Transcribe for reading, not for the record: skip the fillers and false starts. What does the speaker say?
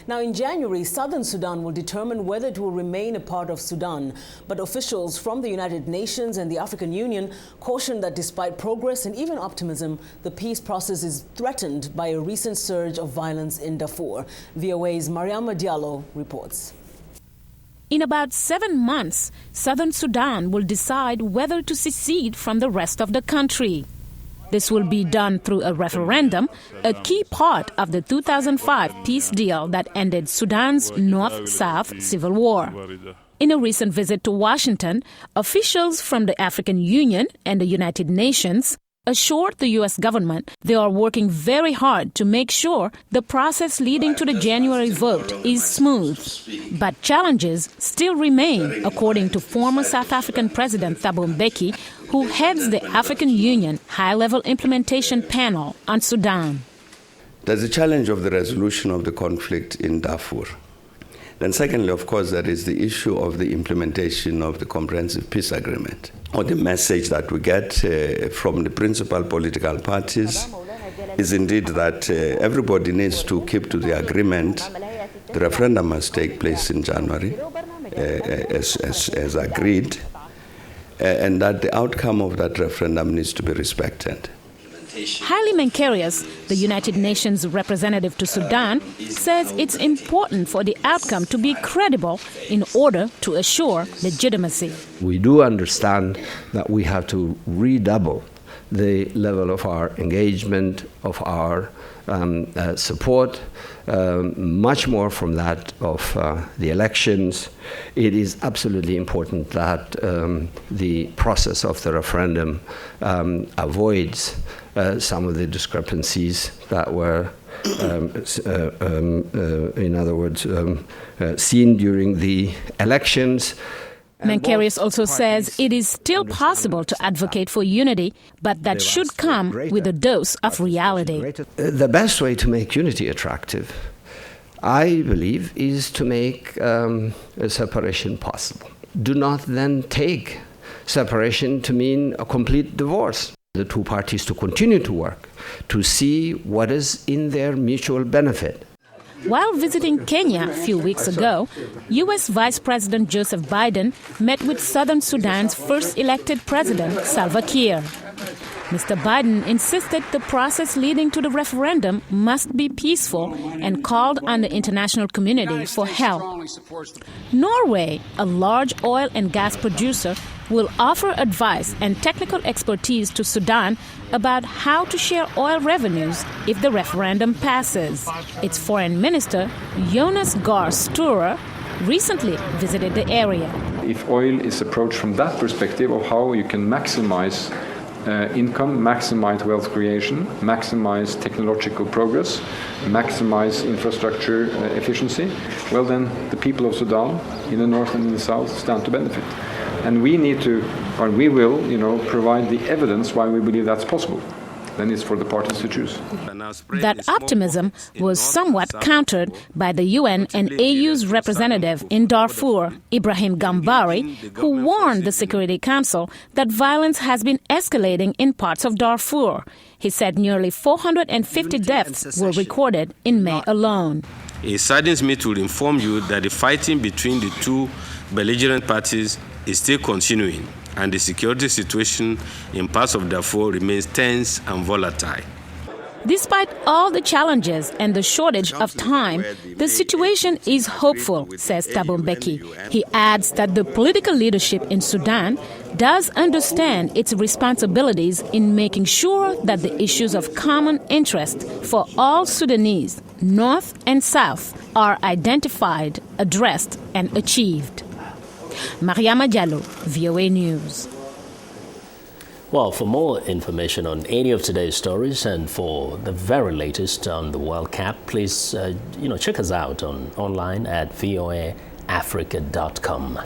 Now, in January, Southern Sudan will determine whether it will remain a part of Sudan. But officials from the United Nations and the African Union caution that despite progress and even optimism, the peace process is threatened by a recent surge of violence in Darfur. VOA's Mariama Diallo reports. In about 7 months, Southern Sudan will decide whether to secede from the rest of the country. This will be done through a referendum, a key part of the 2005 peace deal that ended Sudan's North-South civil war. In a recent visit to Washington, officials from the African Union and the United Nations assured the U.S. government they are working very hard to make sure the process leading to the January vote is smooth. But challenges still remain, according to former South African President Thabo Mbeki, who heads the African Union High-Level Implementation Panel on Sudan. There's a challenge of the resolution of the conflict in Darfur. Then secondly, of course, there is the issue of the implementation of the Comprehensive Peace Agreement, or the message that we get from the principal political parties is indeed that everybody needs to keep to the agreement. The referendum must take place in January, as agreed, and that the outcome of that referendum needs to be respected. Haile Menkerius, the United Nations representative to Sudan, says it's important for the outcome to be credible in order to assure legitimacy. We do understand that we have to redouble the level of our engagement, of our support, much more from that of the elections. It is absolutely important that the process of the referendum avoids some of the discrepancies that were, in other words, seen during the elections. Menkerius also says it is still possible to advocate for unity, but that should come with a dose of reality. The best way to make unity attractive, I believe, is to make a separation possible. Do not then take separation to mean a complete divorce. The two parties to continue to work, to see what is in their mutual benefit. While visiting Kenya a few weeks ago, U.S. Vice President Joseph Biden met with Southern Sudan's first elected president, Salva Kiir. Mr. Biden insisted the process leading to the referendum must be peaceful and called on the international community for help. Norway, a large oil and gas producer, will offer advice and technical expertise to Sudan about how to share oil revenues if the referendum passes. Its foreign minister, Jonas Gahr Sture, recently visited the area. If oil is approached from that perspective of how you can maximize income, maximize wealth creation, maximize technological progress, maximize infrastructure efficiency, well then the people of Sudan in the north and in the south stand to benefit. And we need to, or we will, provide the evidence why we believe that's possible. Then it's for the parties to choose. That optimism was somewhat countered by the UN and AU's representative in Darfur, Ibrahim Gambari, who warned the Security Council that violence has been escalating in parts of Darfur. He said nearly 450 deaths were recorded in May alone. It saddens me to inform you that the fighting between the two belligerent parties is still continuing, and the security situation in parts of Darfur remains tense and volatile. Despite all the challenges and the shortage of time, the situation is hopeful, says Thabo Mbeki. He adds that the political leadership in Sudan does understand its responsibilities in making sure that the issues of common interest for all Sudanese, North and South, are identified, addressed, and achieved. Mariama Diallo, VOA News. Well, for more information on any of today's stories and for the very latest on the World Cup, please check us out online at voaafrica.com.